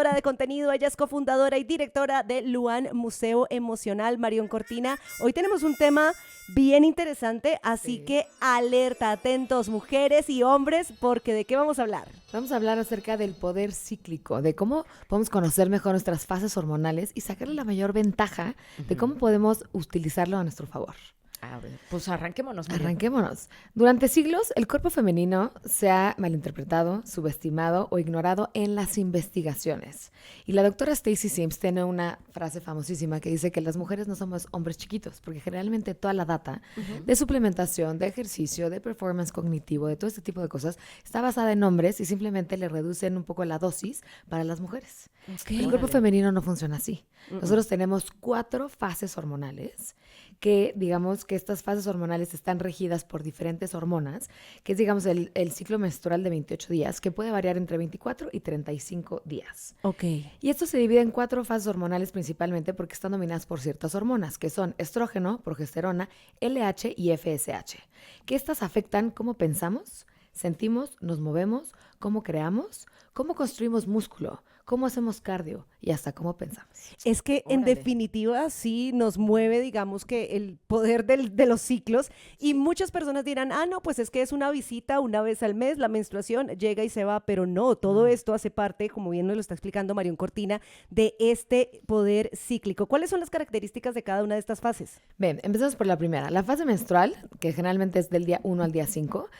creadora de contenido, ella es cofundadora y directora de Luan Museo Emocional, Marion Cortina. Hoy tenemos un tema bien interesante, así que alerta, atentos mujeres y hombres, porque ¿de qué vamos a hablar? Vamos a hablar acerca del poder cíclico, de cómo podemos conocer mejor nuestras fases hormonales y sacarle la mayor ventaja de cómo podemos utilizarlo a nuestro favor. A ver, pues arranquémonos. Miriam. Arranquémonos. Durante siglos, el cuerpo femenino se ha malinterpretado, subestimado o ignorado en las investigaciones. Y la doctora Stacy Sims tiene una frase famosísima que dice que las mujeres no somos hombres chiquitos, porque generalmente toda la data de suplementación, de ejercicio, de performance cognitivo, de todo este tipo de cosas, está basada en hombres y simplemente le reducen un poco la dosis para las mujeres. Okay. El cuerpo femenino no funciona así. Nosotros tenemos 4 fases hormonales que digamos que estas fases hormonales están regidas por diferentes hormonas, que es digamos el ciclo menstrual de 28 días, que puede variar entre 24 y 35 días. Ok. Y esto se divide en 4 fases hormonales principalmente porque están dominadas por ciertas hormonas, que son estrógeno, progesterona, LH y FSH, que estas afectan cómo pensamos, sentimos, nos movemos, cómo creamos, cómo construimos músculo, cómo hacemos cardio y hasta cómo pensamos. Es que en Órale. definitiva sí nos mueve, digamos que el poder de los ciclos, y muchas personas dirán, no, pues es que es una visita una vez al mes, la menstruación llega y se va, pero no, todo esto hace parte, como bien nos lo está explicando Marion Cortina, de este poder cíclico. ¿Cuáles son las características de cada una de estas fases? Bien, empezamos por la primera. La fase menstrual, que generalmente es del día 1 al día 5.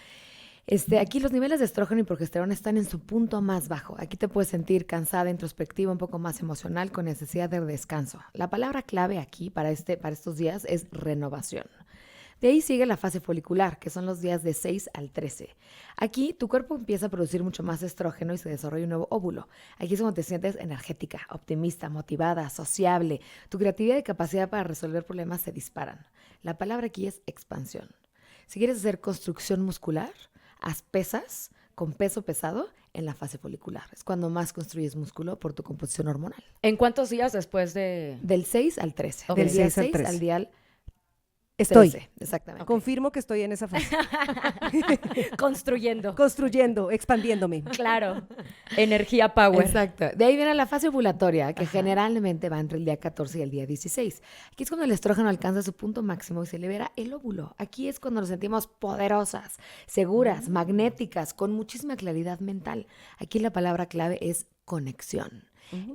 Aquí los niveles de estrógeno y progesterona están en su punto más bajo. Aquí te puedes sentir cansada, introspectiva, un poco más emocional, con necesidad de descanso. La palabra clave aquí para estos días es renovación. De ahí sigue la fase folicular, que son los días de 6 al 13. Aquí tu cuerpo empieza a producir mucho más estrógeno y se desarrolla un nuevo óvulo. Aquí es cuando te sientes energética, optimista, motivada, sociable. Tu creatividad y capacidad para resolver problemas se disparan. La palabra aquí es expansión. Si quieres hacer construcción muscular, haz pesas con peso pesado en la fase folicular. Es cuando más construyes músculo por tu composición hormonal. ¿En cuántos días después de...? Del 6 al 13. Ok. Del día 6 al 6 13. al día Estoy. 13. Exactamente. Confirmo que estoy en esa fase. Construyendo. Construyendo, expandiéndome. Claro. Energía power. Exacto. De ahí viene la fase ovulatoria, que generalmente va entre el día 14 y el día 16. Aquí es cuando el estrógeno alcanza su punto máximo y se libera el óvulo. Aquí es cuando nos sentimos poderosas, seguras, magnéticas, con muchísima claridad mental. Aquí la palabra clave es conexión.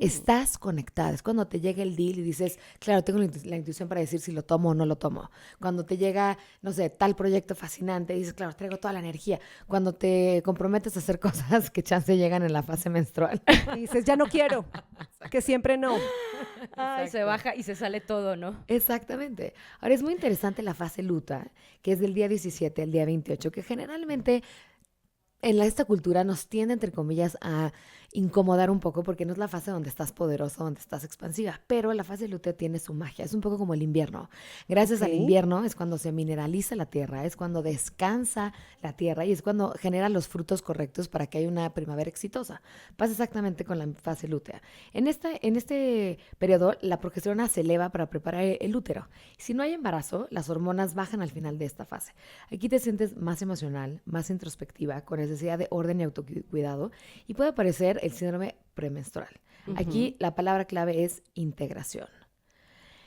Estás conectada. Es cuando te llega el deal y dices, claro, tengo la intuición para decir si lo tomo o no lo tomo. Cuando te llega, no sé, tal proyecto fascinante, dices, claro, traigo toda la energía. Cuando te comprometes a hacer cosas que chance llegan en la fase menstrual. Y dices, ya no quiero, que siempre no. Ay, se baja y se sale todo, ¿no? Exactamente. Ahora es muy interesante la fase luta, que es del día 17 al día 28, que generalmente esta cultura nos tiende, entre comillas, a incomodar un poco porque no es la fase donde estás poderosa, donde estás expansiva, pero la fase lútea tiene su magia, es un poco como el invierno. Gracias al invierno es cuando se mineraliza la tierra, es cuando descansa la tierra y es cuando genera los frutos correctos para que haya una primavera exitosa. Pasa exactamente con la fase lútea. En este periodo la progesterona se eleva para preparar el útero. Si no hay embarazo, las hormonas bajan al final de esta fase. Aquí te sientes más emocional, más introspectiva, con necesidad de orden y autocuidado y puede aparecer el síndrome premenstrual. Aquí la palabra clave es integración.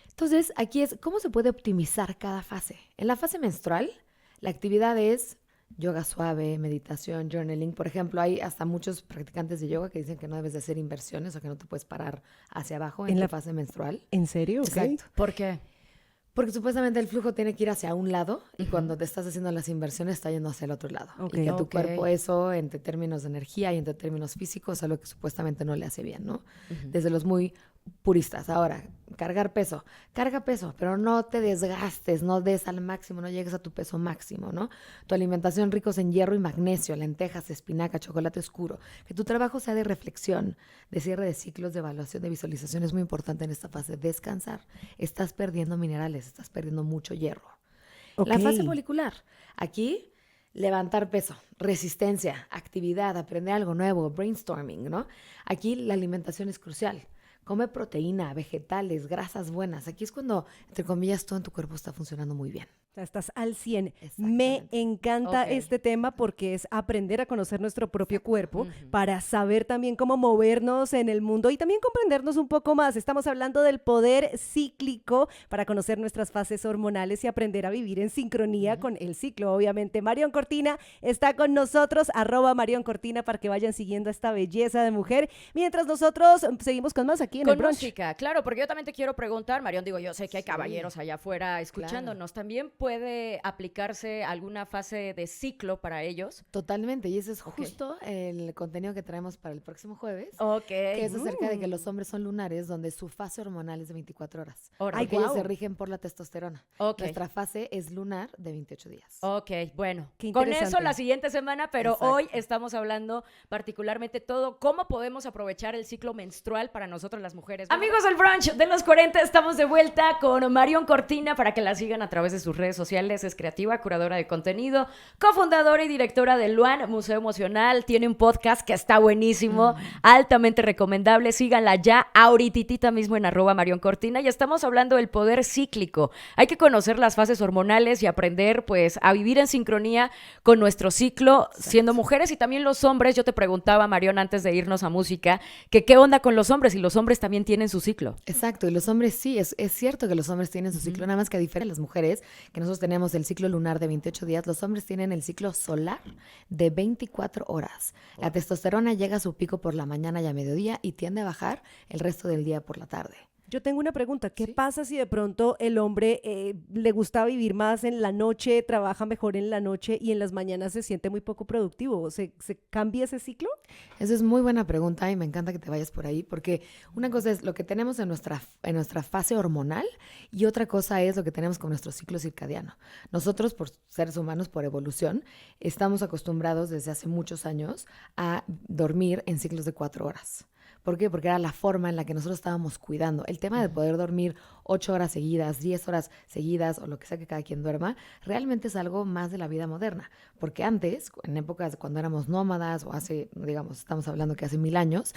Entonces, aquí es cómo se puede optimizar cada fase. En la fase menstrual, la actividad es yoga suave, meditación, journaling. Por ejemplo, hay hasta muchos practicantes de yoga que dicen que no debes de hacer inversiones o que no te puedes parar hacia abajo en la fase menstrual. ¿En serio? Exacto. ¿Por qué? Porque supuestamente el flujo tiene que ir hacia un lado y cuando te estás haciendo las inversiones está yendo hacia el otro lado. Ok. Y que a tu Ok. cuerpo eso, entre términos de energía y entre términos físicos, es algo que supuestamente no le hace bien, ¿no? Desde los muy puristas. Ahora, carga peso, pero no te desgastes, no des al máximo, no llegues a tu peso máximo, ¿no? Tu alimentación ricos en hierro y magnesio, lentejas, espinaca, chocolate oscuro. Que tu trabajo sea de reflexión, de cierre de ciclos, de evaluación, de visualización. Es muy importante en esta fase. Descansar. Estás perdiendo minerales, estás perdiendo mucho hierro. Ok. La fase folicular. Aquí, levantar peso, resistencia, actividad, aprender algo nuevo, brainstorming, ¿no? Aquí la alimentación es crucial. Come proteína, vegetales, grasas buenas. Aquí es cuando, entre comillas, todo en tu cuerpo está funcionando muy bien. O sea, estás al 100. Me Exactamente. encanta Ok. este tema porque es aprender a conocer nuestro propio cuerpo Ujú. para saber también cómo movernos en el mundo y también comprendernos un poco más. Estamos hablando del poder cíclico para conocer nuestras fases hormonales y aprender a vivir en sincronía con el ciclo. Obviamente, Marion Cortina está con nosotros, @Marion Cortina, para que vayan siguiendo a esta belleza de mujer. Mientras nosotros seguimos con más aquí en el Con brunch. música, claro, porque yo también te quiero preguntar, Marión, digo, yo sé que hay Sí. caballeros allá afuera escuchándonos, ¿también puede aplicarse alguna fase de ciclo para ellos? Totalmente, y ese es Ok. justo el contenido que traemos para el próximo jueves, Ok. que es acerca de que los hombres son lunares, donde su fase hormonal es de 24 horas. Órale. Porque ellos se guau. rigen por la testosterona. Ok. Nuestra fase es lunar de 28 días. Ok, bueno, Qué con eso interesante. la siguiente semana, pero Exacto. hoy estamos hablando particularmente todo cómo podemos aprovechar el ciclo menstrual para nosotros las mujeres. Amigos del brunch de los 40, estamos de vuelta con Marion Cortina para que la sigan a través de sus redes sociales. Es creativa, curadora de contenido, cofundadora y directora del Luan Museo Emocional. Tiene un podcast que está buenísimo, altamente recomendable. Síganla ya ahorititita mismo en @Marion Cortina. Y estamos hablando del poder cíclico. Hay que conocer las fases hormonales y aprender pues a vivir en sincronía con nuestro ciclo siendo mujeres y también los hombres. Yo te preguntaba, Marion, antes de irnos a música, que qué onda con los hombres y los hombres también tienen su ciclo. Exacto, y los hombres sí, es cierto que los hombres tienen su ciclo, nada más que a diferencia de las mujeres, que nosotros tenemos el ciclo lunar de 28 días, los hombres tienen el ciclo solar de 24 horas. La testosterona llega a su pico por la mañana y a mediodía y tiende a bajar el resto del día por la tarde. Yo tengo una pregunta, ¿qué Sí. pasa si de pronto el hombre le gusta vivir más en la noche, trabaja mejor en la noche y en las mañanas se siente muy poco productivo? ¿Se cambia ese ciclo? Esa es muy buena pregunta y me encanta que te vayas por ahí, porque una cosa es lo que tenemos en nuestra fase hormonal y otra cosa es lo que tenemos con nuestro ciclo circadiano. Nosotros, por seres humanos, por evolución, estamos acostumbrados desde hace muchos años a dormir en ciclos de 4 horas. ¿Por qué? Porque era la forma en la que nosotros estábamos cuidando. El tema de poder dormir 8 horas seguidas, 10 horas seguidas o lo que sea que cada quien duerma, realmente es algo más de la vida moderna. Porque antes, en épocas cuando éramos nómadas o hace, digamos, estamos hablando que hace 1000 años,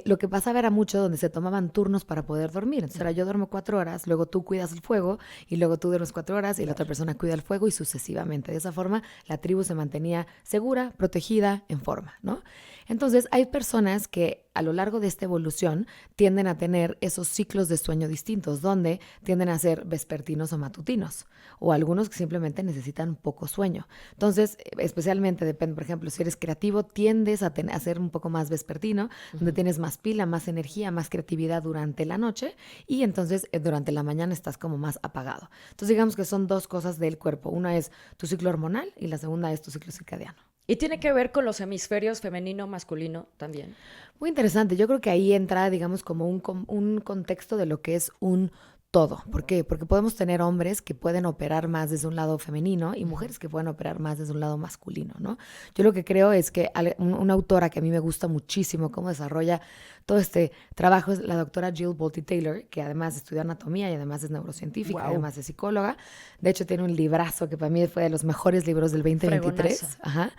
lo que pasaba era mucho donde se tomaban turnos para poder dormir. Entonces era yo duermo 4 horas, luego tú cuidas el fuego y luego tú duermes 4 horas y la otra persona cuida el fuego y sucesivamente. De esa forma la tribu se mantenía segura, protegida, en forma, ¿no? Entonces hay personas que a lo largo de esta evolución tienden a tener esos ciclos de sueño distintos, donde tienden a ser vespertinos o matutinos, o algunos que simplemente necesitan poco sueño. Entonces, especialmente depende, por ejemplo, si eres creativo, tiendes a ser un poco más vespertino, donde tienes más pila, más energía, más creatividad durante la noche, y entonces durante la mañana estás como más apagado. Entonces, digamos que son dos cosas del cuerpo. Una es tu ciclo hormonal y la segunda es tu ciclo circadiano. Y tiene que ver con los hemisferios femenino, masculino también. Muy interesante. Yo creo que ahí entra, digamos, como un contexto de lo que es un todo. ¿Por qué? Porque podemos tener hombres que pueden operar más desde un lado femenino y mujeres que pueden operar más desde un lado masculino, ¿no? Yo lo que creo es que una autora que a mí me gusta muchísimo cómo desarrolla todo este trabajo es la doctora Jill Bolte Taylor, que además estudió anatomía y además es neurocientífica, Guau. además es psicóloga. De hecho, tiene un librazo que para mí fue de los mejores libros del 2023. Fregonazo. Ajá.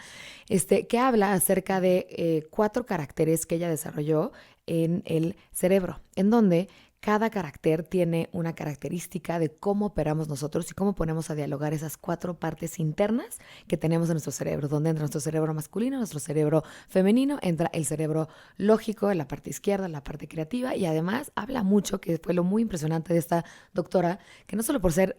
Que habla acerca de 4 caracteres que ella desarrolló en el cerebro, en donde cada carácter tiene una característica de cómo operamos nosotros y cómo ponemos a dialogar esas 4 partes internas que tenemos en nuestro cerebro, donde entra nuestro cerebro masculino, nuestro cerebro femenino, entra el cerebro lógico en la parte izquierda, la parte creativa, y además habla mucho, que fue lo muy impresionante de esta doctora, que no solo por ser,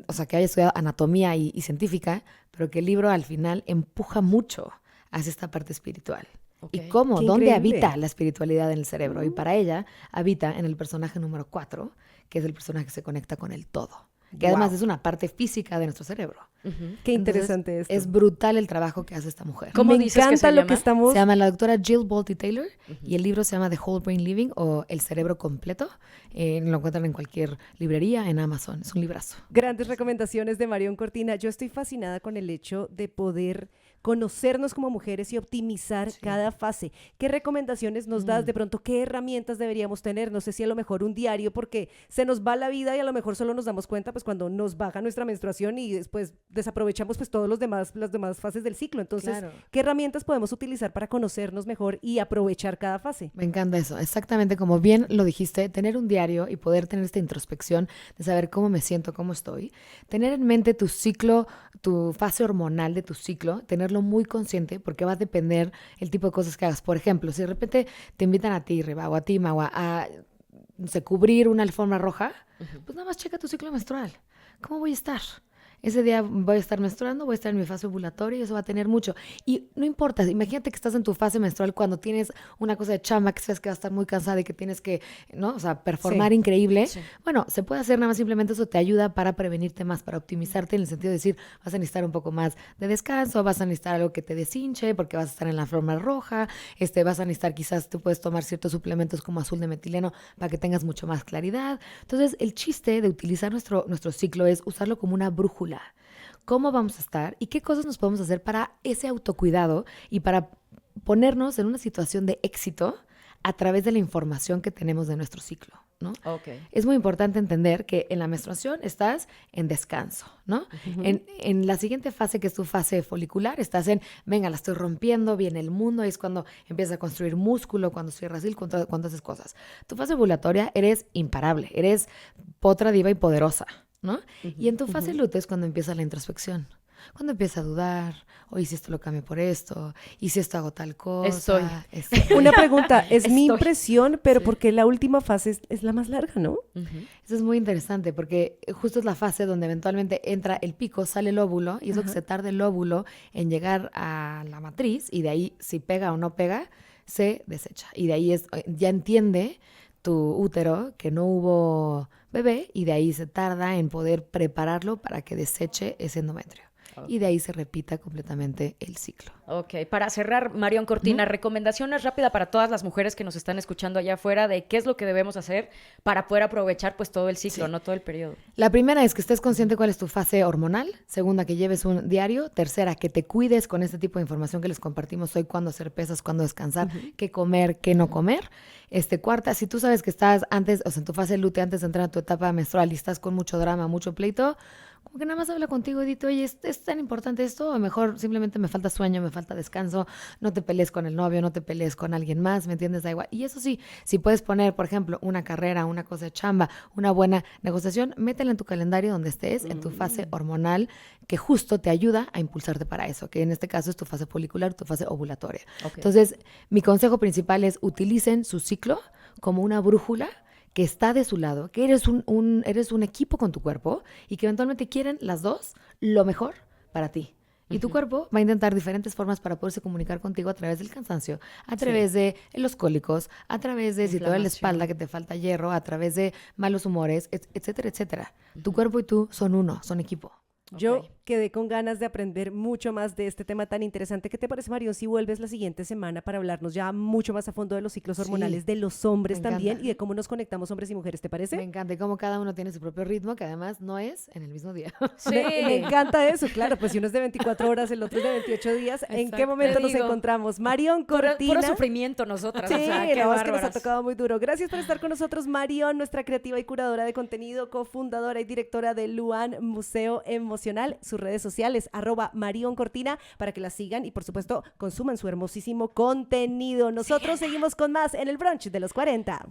o sea, que haya estudiado anatomía y científica, pero que el libro al final empuja mucho hacia esta parte espiritual. Ok. ¿Y cómo? Qué ¿Dónde increíble. habita la espiritualidad en el cerebro? Y para ella habita en el personaje número 4, que es el personaje que se conecta con el todo, que además Wow. es una parte física de nuestro cerebro. Ujú. Qué Entonces, interesante esto. Es brutal el trabajo que hace esta mujer. ¿Cómo Me dices que encanta se lo llama? que estamos... Se llama la doctora Jill Bolte Taylor y el libro se llama The Whole Brain Living o El cerebro completo. Lo encuentran en cualquier librería, en Amazon. Es un librazo. Grandes recomendaciones de Marion Cortina. Yo estoy fascinada con el hecho de poder conocernos como mujeres y optimizar cada fase. ¿Qué recomendaciones nos das? De pronto, ¿qué herramientas deberíamos tener? No sé si a lo mejor un diario, porque se nos va la vida y a lo mejor solo nos damos cuenta pues cuando nos baja nuestra menstruación y después desaprovechamos pues todos las demás fases del ciclo. Entonces, ¿qué herramientas podemos utilizar para conocernos mejor y aprovechar cada fase? Me encanta eso, exactamente como bien lo dijiste, tener un diario y poder tener esta introspección de saber cómo me siento, cómo estoy, tener en mente tu ciclo, tu fase hormonal de tu ciclo, tenerlo muy consciente porque va a depender el tipo de cosas que hagas. Por ejemplo, si de repente te invitan a ti, Reba, o a ti, Mawa, a no sé, cubrir una alfombra roja, pues nada más checa tu ciclo menstrual. ¿Cómo voy a estar? Ese día voy a estar menstruando, voy a estar en mi fase ovulatoria y eso va a tener mucho. Y no importa, imagínate que estás en tu fase menstrual cuando tienes una cosa de chamba que sabes que vas a estar muy cansada y que tienes que, ¿no? O sea, performar increíble. Sí. Bueno, se puede hacer nada más simplemente eso te ayuda para prevenirte más, para optimizarte en el sentido de decir, vas a necesitar un poco más de descanso, vas a necesitar algo que te deshinche porque vas a estar en la forma roja, vas a necesitar quizás, tú puedes tomar ciertos suplementos como azul de metileno para que tengas mucho más claridad. Entonces, el chiste de utilizar nuestro ciclo es usarlo como una brújula. ¿Cómo vamos a estar y qué cosas nos podemos hacer para ese autocuidado y para ponernos en una situación de éxito a través de la información que tenemos de nuestro ciclo, ¿no? Okay. Es muy importante entender que en la menstruación estás en descanso, ¿no? En la siguiente fase, que es tu fase folicular, estás en, venga, la estoy rompiendo, viene el mundo, ahí es cuando empiezas a construir músculo, cuando cierras el, cuando haces cosas. Tu fase ovulatoria, eres imparable, eres potra, diva y poderosa, ¿no? Y en tu fase lutea es cuando empieza la introspección. Cuando empieza a dudar, oye, si esto lo cambio por esto, y si esto hago tal cosa. Estoy. Una pregunta, es mi impresión, pero porque la última fase es la más larga, ¿no? Eso es muy interesante, porque justo es la fase donde eventualmente entra el pico, sale el óvulo, y es lo que se tarda el óvulo en llegar a la matriz, y de ahí, si pega o no pega, se desecha. Y de ahí ya entiende tu útero que no hubo bebé, y de ahí se tarda en poder prepararlo para que deseche ese endometrio. Y de ahí se repita completamente el ciclo. Ok, para cerrar, Marion Cortina, recomendaciones rápidas para todas las mujeres que nos están escuchando allá afuera de qué es lo que debemos hacer para poder aprovechar pues todo el ciclo, no todo el periodo. La primera es que estés consciente cuál es tu fase hormonal. Segunda, que lleves un diario. Tercera, que te cuides con este tipo de información que les compartimos hoy, cuándo hacer pesas, cuándo descansar, qué comer, qué no comer. Cuarta, si tú sabes que estás antes, o sea, en tu fase lutea, antes de entrar a tu etapa menstrual y estás con mucho drama, mucho pleito, como que nada más habla contigo y dite, oye, ¿es tan importante esto? O mejor simplemente me falta sueño, me falta descanso, no te pelees con el novio, no te pelees con alguien más, ¿me entiendes? Da igual. Y eso sí, si puedes poner, por ejemplo, una carrera, una cosa de chamba, una buena negociación, métela en tu calendario donde estés, en tu fase hormonal, que justo te ayuda a impulsarte para eso, que en este caso es tu fase folicular, tu fase ovulatoria. Okay. Entonces, mi consejo principal es utilicen su ciclo como una brújula que está de su lado, que eres un equipo con tu cuerpo y que eventualmente quieren las dos lo mejor para ti. Y tu cuerpo va a intentar diferentes formas para poderse comunicar contigo a través del cansancio, a través de los cólicos, a través de si te duele la espalda, que te falta hierro, a través de malos humores, etcétera, etcétera. Tu cuerpo y tú son uno, son equipo. Yo quedé con ganas de aprender mucho más de este tema tan interesante. ¿Qué te parece, Marion, si vuelves la siguiente semana para hablarnos ya mucho más a fondo de los ciclos hormonales de los hombres también y de cómo nos conectamos hombres y mujeres? ¿Te parece? Me encanta, y cómo cada uno tiene su propio ritmo, que además no es en el mismo día. Sí. Me encanta eso, claro, pues si uno es de 24 horas, el otro es de 28 días, exacto. ¿En qué momento nos encontramos? Marion Cortina. Puro sufrimiento nosotras. Sí, o sea, qué es que nos ha tocado muy duro. Gracias por estar con nosotros, Marion, nuestra creativa y curadora de contenido, cofundadora y directora de Luan Museo Emocional. Sus redes sociales, @MarionCortina, para que la sigan y por supuesto consuman su hermosísimo contenido. Nosotros seguimos con más en el brunch de los 40.